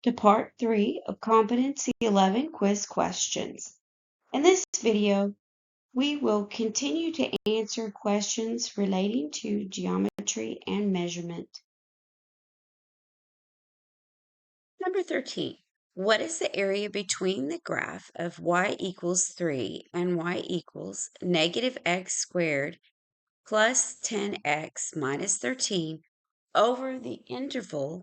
to Part 3 of Competency 11 quiz questions. In this video, we will continue to answer questions relating to geometry and measurement. Number 13. What is the area between the graph of y equals 3 and y equals negative x squared plus 10x minus 13 over the interval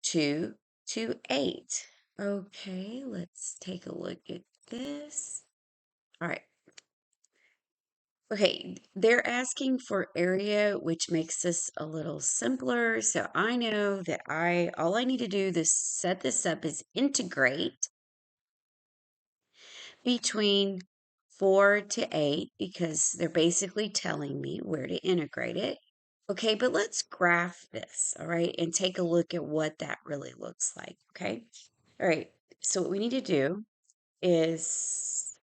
2 to 8? Okay, let's take a look at this. All right. Okay, they're asking for area, which makes this a little simpler. So I know that all I need to do to set this up is integrate between 4 to 8 because they're basically telling me where to integrate it. Okay, but let's graph this, all right, and take a look at what that really looks like, okay? All right, so what we need to do is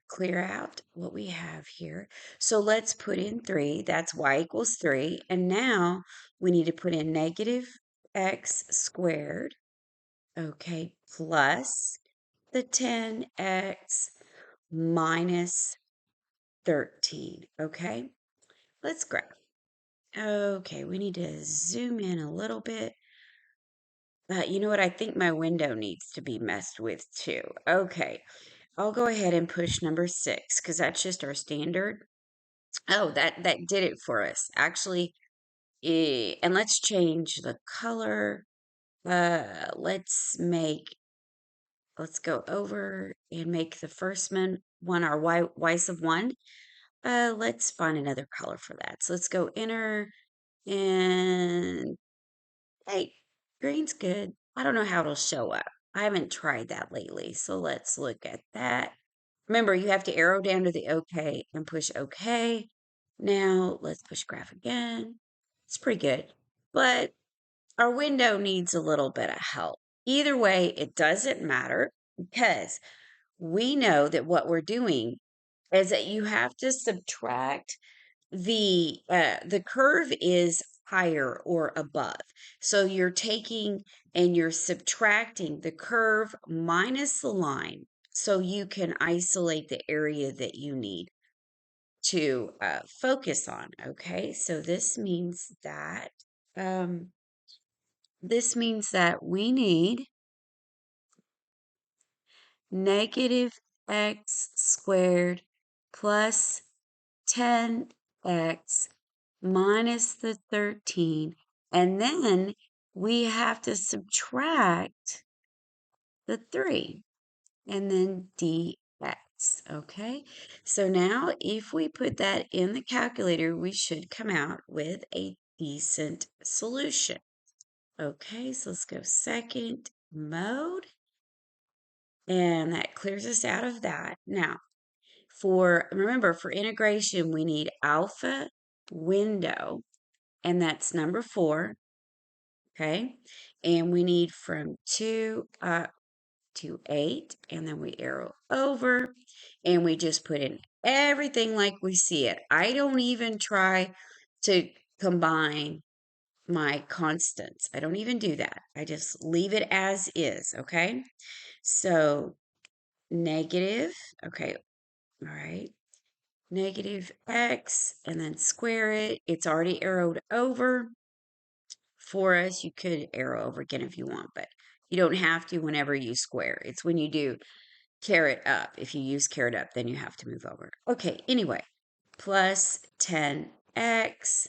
clear out what we have here. So let's put in 3, that's y equals 3, and now we need to put in negative x squared, okay, plus the 10x minus 13, okay? Let's graph. Okay, we need to zoom in a little bit. You know what? I think my window needs to be messed with too. Okay, I'll go ahead and push number 6 because that's just our standard. Oh, that did it for us. Actually, and let's change the color. Let's go over and make the first one our y sub 1. Let's find another color for that. So let's go inner and hey, green's good. I don't know how it'll show up. I haven't tried that lately. So let's look at that. Remember, you have to arrow down to the OK and push OK. Now let's push graph again. It's pretty good, but our window needs a little bit of help. Either way, it doesn't matter because we know that what we're doing is that you have to subtract the curve is higher or above. So you're taking and you're subtracting the curve minus the line so you can isolate the area that you need to focus on. Okay, so this means that we need negative x squared plus 10x minus the 13, and then we have to subtract the 3, and then dx, okay? So now if we put that in the calculator, we should come out with a decent solution. Okay, so let's go second mode, and that clears us out of that. Now, remember, for integration, we need alpha window, and that's number 4, okay? And we need from 2 up to 8, and then we arrow over, and we just put in everything like we see it. I don't even try to combine my constants. I don't even do that. I just leave it as is, okay? So negative, okay, all right, negative x, and then square it. It's already arrowed over for us. You could arrow over again if you want, but you don't have to whenever you square. It's when you do caret up. If you use caret up, then you have to move over. Okay, anyway, plus 10x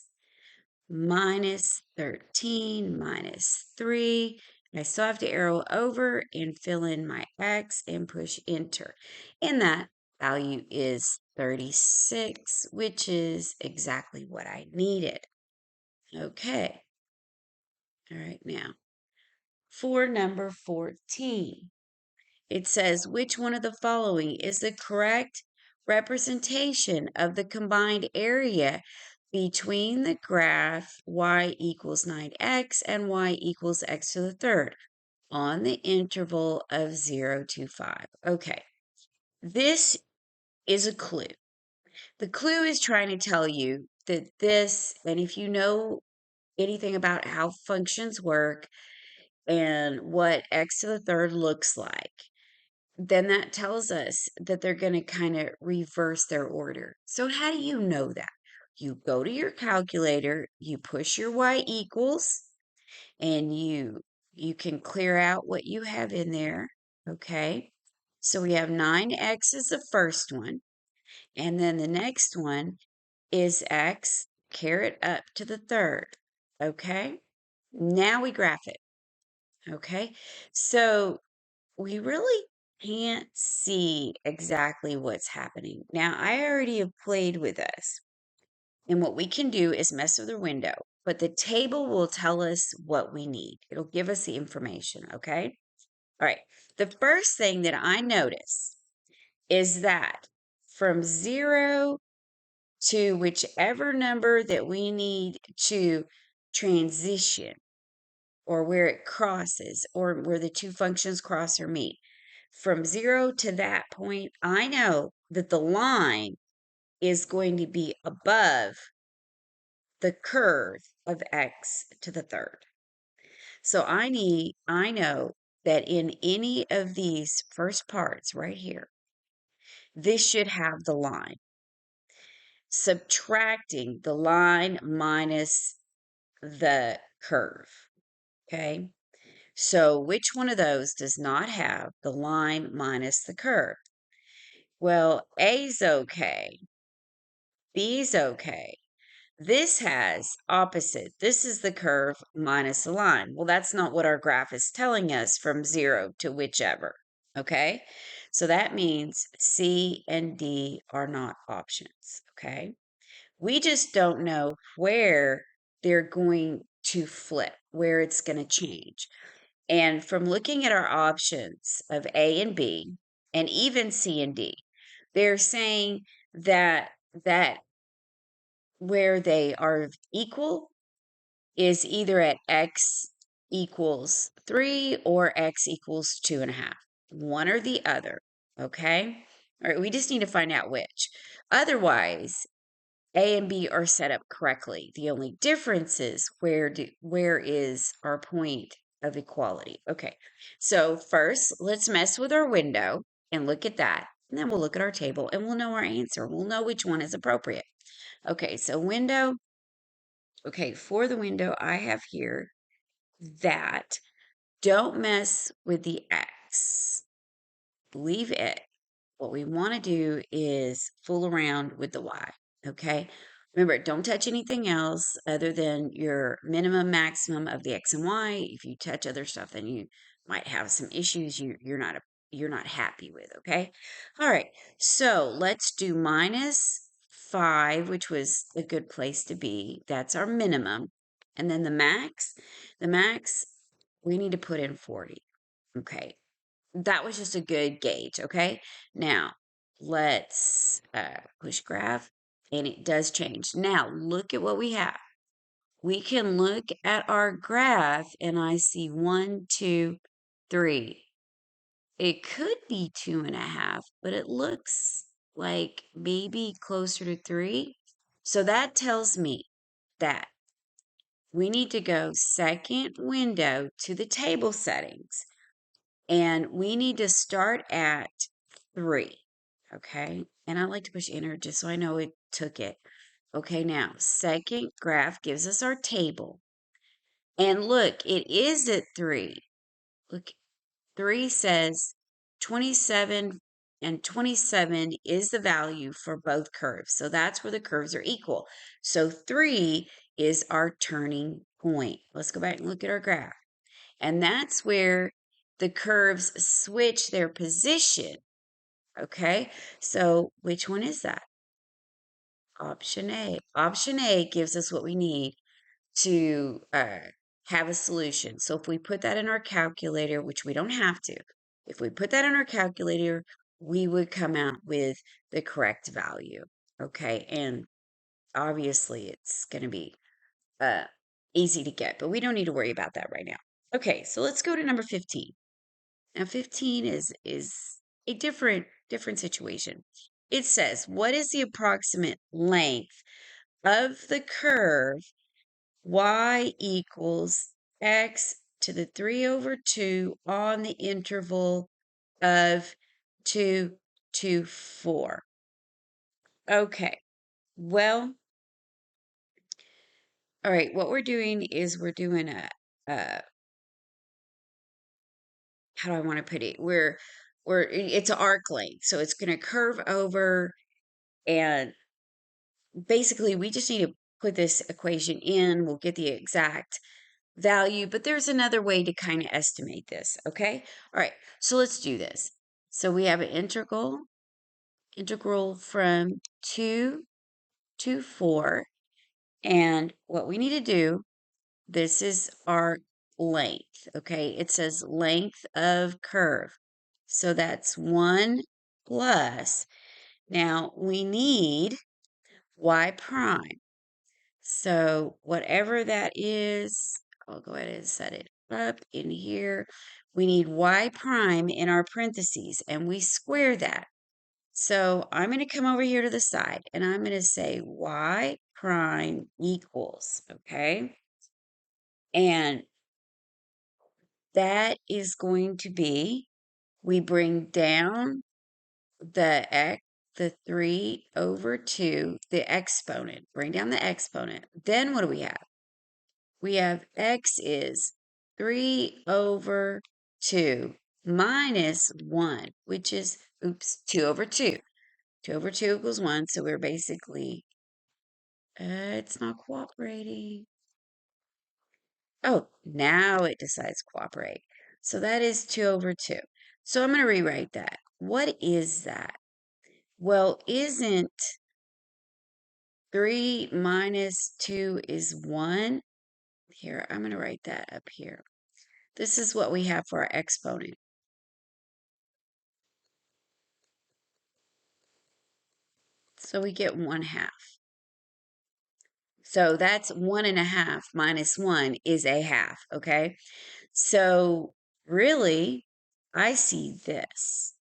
minus 13 minus 3. I still have to arrow over and fill in my x and push enter. And that value is 36, which is exactly what I needed. Okay. All right, now for number 14, it says, which one of the following is the correct representation of the combined area between the graph y equals 9x and y equals x to the third on the interval of 0 to 5? Okay, this is a clue. The clue is trying to tell you that this, and if you know anything about how functions work, and what x to the third looks like, then that tells us that they're going to kind of reverse their order. So how do you know that? You go to your calculator, you push your y equals, and you can clear out what you have in there, okay? So we have 9x is the first one, and then the next one is x caret up to the third, okay? Now we graph it, okay? So we really can't see exactly what's happening. Now, I already have played with this, and what we can do is mess with the window, but the table will tell us what we need. It'll give us the information, okay? All right. The first thing that I notice is that from 0 to whichever number that we need to transition, or where it crosses, or where the two functions cross or meet, from 0 to that point, I know that the line is going to be above the curve of x to the third. So I know that in any of these first parts right here, this should have the line. Subtracting the line minus the curve, okay? So which one of those does not have the line minus the curve? Well, A's okay, B's okay. This has opposite. This is the curve minus the line. Well, that's not what our graph is telling us from 0 to whichever, okay? So that means C and D are not options, okay? We just don't know where they're going to flip, where it's going to change. And from looking at our options of A and B, and even C and D, they're saying that where they are equal is either at x equals 3 or x equals 2.5. One or the other, okay? All right, we just need to find out which. Otherwise, A and B are set up correctly. The only difference is where is our point of equality? Okay, so first, let's mess with our window and look at that. And then we'll look at our table and we'll know our answer. We'll know which one is appropriate. Okay, so window. Okay, for the window, I have here that don't mess with the X. Leave it. What we want to do is fool around with the Y, okay? Remember, don't touch anything else other than your minimum, maximum of the X and Y. If you touch other stuff, then you might have some issues you're not happy with, okay? All right, so let's do minus 5, which was a good place to be. That's our minimum. And then the max, we need to put in 40, okay? That was just a good gauge, okay? Now, let's push graph, and it does change. Now, look at what we have. We can look at our graph, and I see 1, 2, 3. It could be 2.5, but it looks like maybe closer to 3. So that tells me that we need to go second window to the table settings, and we need to start at 3, okay? And I like to push enter just so I know it took it. Okay, now, second graph gives us our table. And look, it is at 3. Look, 3 says 27, and 27 is the value for both curves. So that's where the curves are equal. So 3 is our turning point. Let's go back and look at our graph. And that's where the curves switch their position. Okay, so which one is that? Option A. Option A gives us what we need to have a solution. So if we put that in our calculator, which we don't have to, if we put that in our calculator, we would come out with the correct value. Okay, and obviously it's going to be easy to get, but we don't need to worry about that right now. Okay, so let's go to number 15. Now 15 is a different situation. It says, what is the approximate length of the curve y equals x to the 3 over 2 on the interval of 2 to 4. Okay, well, all right, what we're doing is we're doing a how do I want to put it? It's an arc length, so it's going to curve over, and basically we just need to put this equation in. We'll get the exact value, but there's another way to kind of estimate this, okay? All right, so let's do this. So we have an integral from 2 to 4, and what we need to do, this is our length, okay? It says length of curve. So that's 1 plus. Now we need y prime. So whatever that is, I'll go ahead and set it up in here. We need y prime in our parentheses, and we square that. So I'm going to come over here to the side, and I'm going to say y prime equals, okay? And that is going to be, we bring down the 3 over 2, the exponent. Bring down the exponent. Then what do we have? We have x is 3 over 2 minus 1, which is, 2 over 2. 2 over 2 equals 1, so we're basically, it's not cooperating. Oh, now it decides to cooperate. So that is 2 over 2. So I'm going to rewrite that. What is that? Well, isn't 3 minus 2 is 1? Here, I'm going to write that up here. This is what we have for our exponent. So we get 1/2. So that's 1.5 minus 1 is a half, okay? So really, I see this,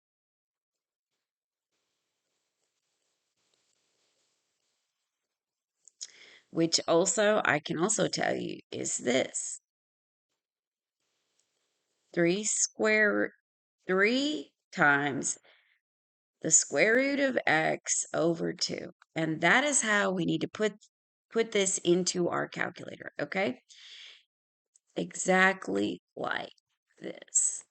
which also I can also tell you is this. 3 times the square root of x over 2. And that is how we need to put this into our calculator, okay? Exactly like this.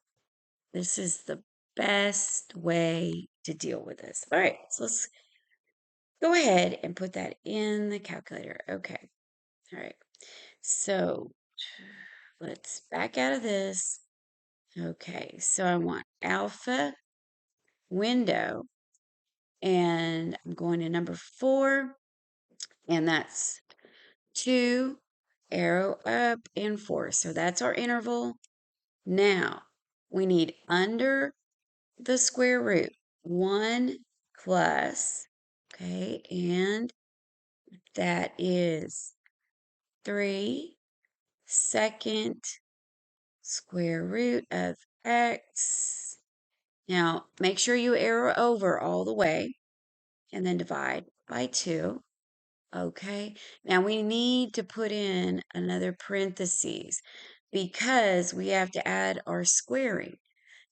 This is the best way to deal with this. All right, so let's go ahead and put that in the calculator. Okay, all right. So let's back out of this. Okay, so I want alpha window, and I'm going to number 4, and that's 2, arrow up, and 4. So that's our interval. Now we need under the square root 1 plus, okay, and that is 3 second square root of x. Now make sure you arrow over all the way and then divide by 2. Okay, now we need to put in another parentheses because we have to add our squaring.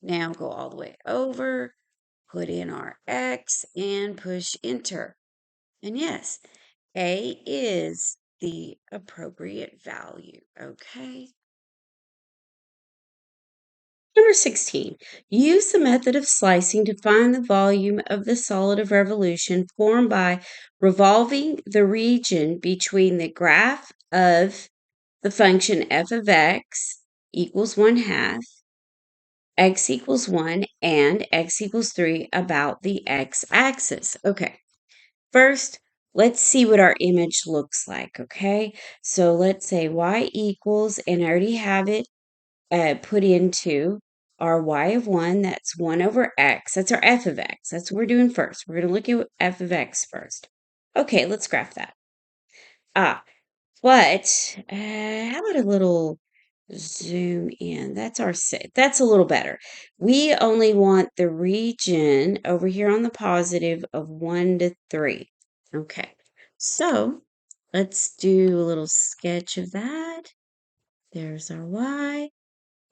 Now go all the way over, put in our x, and push enter. And yes, A is the appropriate value, okay? Number 16, use the method of slicing to find the volume of the solid of revolution formed by revolving the region between the graph of the function f of x equals 1/2, x equals 1, and x equals 3 about the x-axis. Okay, first, let's see what our image looks like, okay? So let's say y equals, and I already have it put into our y of 1, that's 1 over x. That's our f of x. That's what we're doing first. We're going to look at f of x first. Okay, let's graph that. But how about a little zoom in? That's a little better. We only want the region over here on the positive of 1 to 3. Okay, so let's do a little sketch of that. There's our y.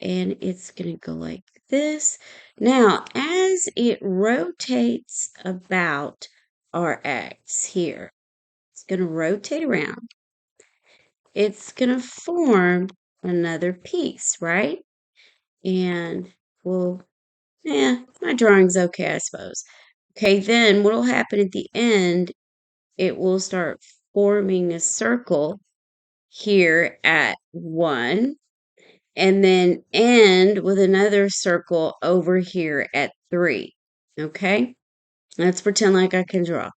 and it's going to go like this. Now, as it rotates about our x here, it's going to rotate around. It's going to form another piece, right? And well, my drawing's okay, I suppose. Okay, then what will happen at the end, it will start forming a circle here at 1, and then end with another circle over here at 3. Okay? Let's pretend like I can draw.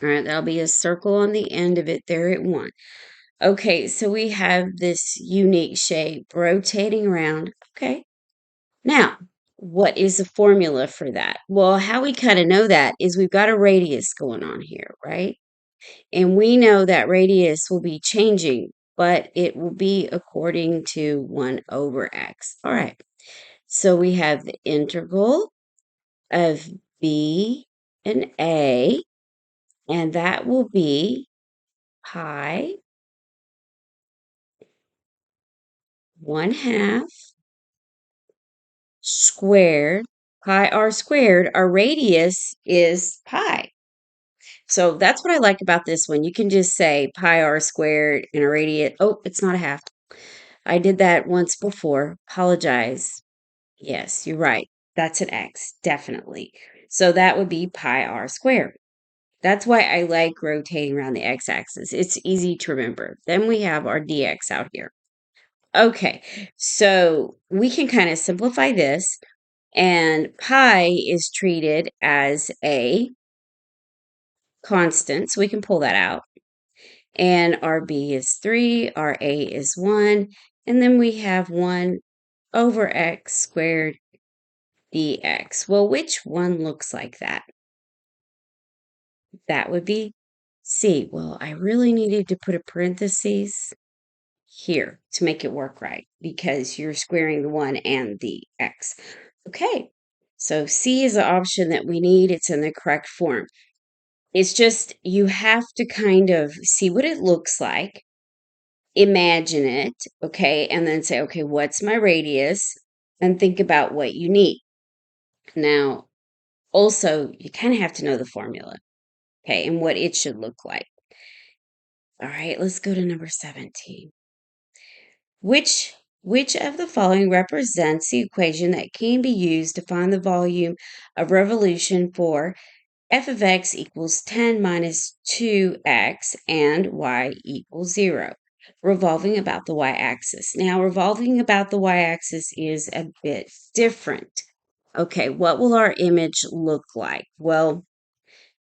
All right, that'll be a circle on the end of it there at 1. Okay, so we have this unique shape rotating around. Okay. Now, what is the formula for that? Well, how we kind of know that is we've got a radius going on here, right? And we know that radius will be changing, but it will be according to 1 over x. All right. So we have the integral of b and a, and that will be pi 1/2 squared, pi r squared. Our radius is pi. So that's what I like about this one. You can just say pi r squared and a radius. Oh, it's not a half. I did that once before. Apologize. Yes, you're right. That's an x, definitely. So that would be pi r squared. That's why I like rotating around the x-axis. It's easy to remember. Then we have our dx out here. Okay, so we can kind of simplify this, and pi is treated as a constant, so we can pull that out. And our b is 3, our a is 1, and then we have 1 over x squared dx. Well, which one looks like that? That would be C. Well, I really needed to put a parentheses here to make it work right because you're squaring the 1 and the x. Okay, so C is the option that we need. It's in the correct form. It's just you have to kind of see what it looks like, imagine it, okay, and then say, okay, what's my radius? And think about what you need. Now, also, you kind of have to know the formula, okay, and what it should look like. All right, let's go to number 17. Which of the following represents the equation that can be used to find the volume of revolution for f of x equals 10 minus 2x and y equals 0, revolving about the y-axis? Now, revolving about the y-axis is a bit different. Okay, what will our image look like? Well, of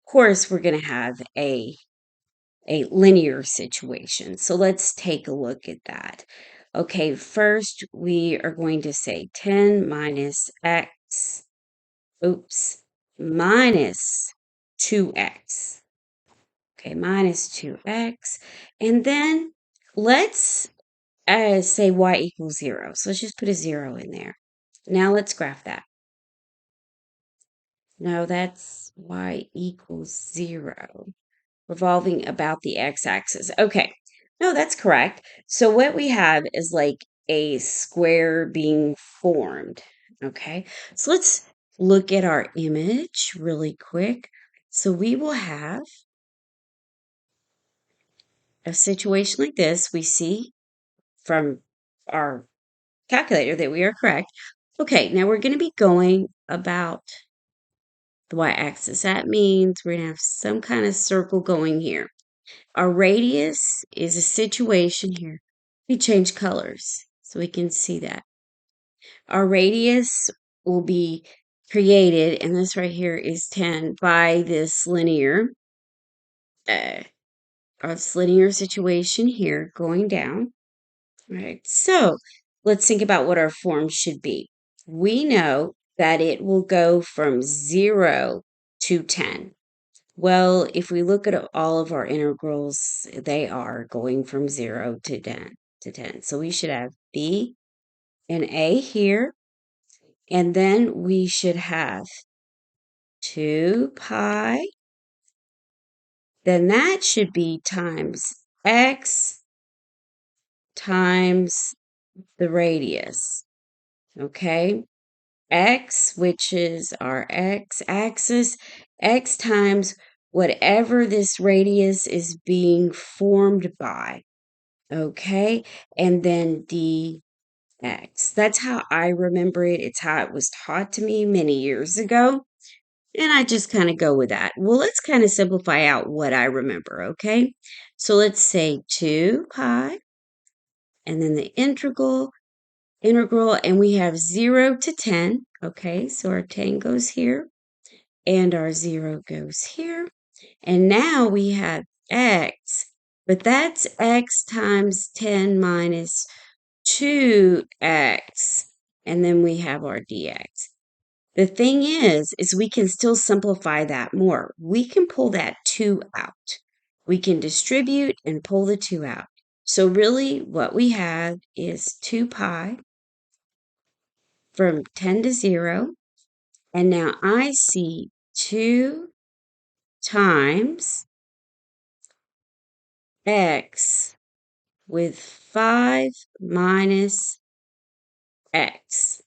course, we're going to have a linear situation. So let's take a look at that. Okay, first we are going to say 10 minus x, minus 2x. Okay, minus 2x. And then let's say y equals 0. So let's just put a 0 in there. Now let's graph that. No, that's y equals 0. Revolving about the x-axis. Okay, no, that's correct. So what we have is like a square being formed. Okay, so let's look at our image really quick. So we will have a situation like this. We see from our calculator that we are correct. Okay, now we're going to be going about the y-axis. That means we're going to have some kind of circle going here. Our radius is a situation here. We change colors so we can see that. Our radius will be created, and this right here is 10 by this linear situation here going down. All right, so let's think about what our form should be. We know that it will go from 0 to 10. Well, if we look at all of our integrals, they are going from 0 to 10. So we should have b and a here, and then we should have 2 pi. Then that should be times x times the radius, okay? X, which is our x-axis, x times whatever this radius is being formed by, okay? And then dx. That's how I remember it. It's how it was taught to me many years ago. And I just kind of go with that. Well, let's kind of simplify out what I remember, okay? So let's say 2 pi, and then the integral, and we have 0 to 10, okay? So our 10 goes here, and our 0 goes here. And now we have x, but that's x times 10 minus 2x, and then we have our dx. The thing is we can still simplify that more. We can pull that 2 out. We can distribute and pull the 2 out. So really what we have is 2 pi from 10 to 0. And now I see 2 times x with 5 minus x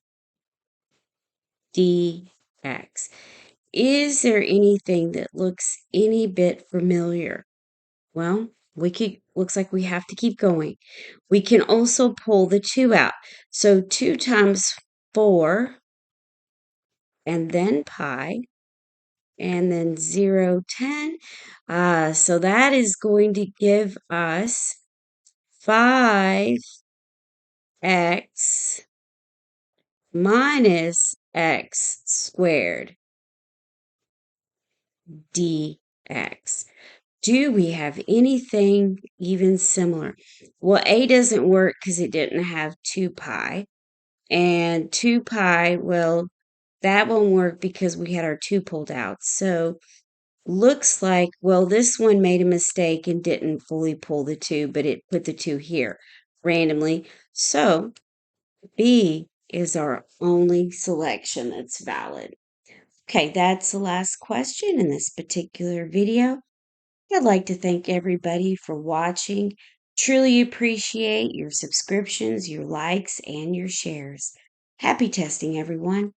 dx. Is there anything that looks any bit familiar? Well, looks like we have to keep going. We can also pull the 2 out. So 2 times 4, and then pi, and then 0, 10. So that is going to give us 5x minus x squared dx. Do we have anything even similar? Well, A doesn't work because it didn't have 2 pi. And 2 pi, well, that won't work because we had our 2 pulled out. So looks like, well, this one made a mistake and didn't fully pull the 2, but it put the 2 here randomly. So B is our only selection that's valid. Okay, that's the last question in this particular video. I'd like to thank everybody for watching. Truly appreciate your subscriptions, your likes, and your shares. Happy testing, everyone.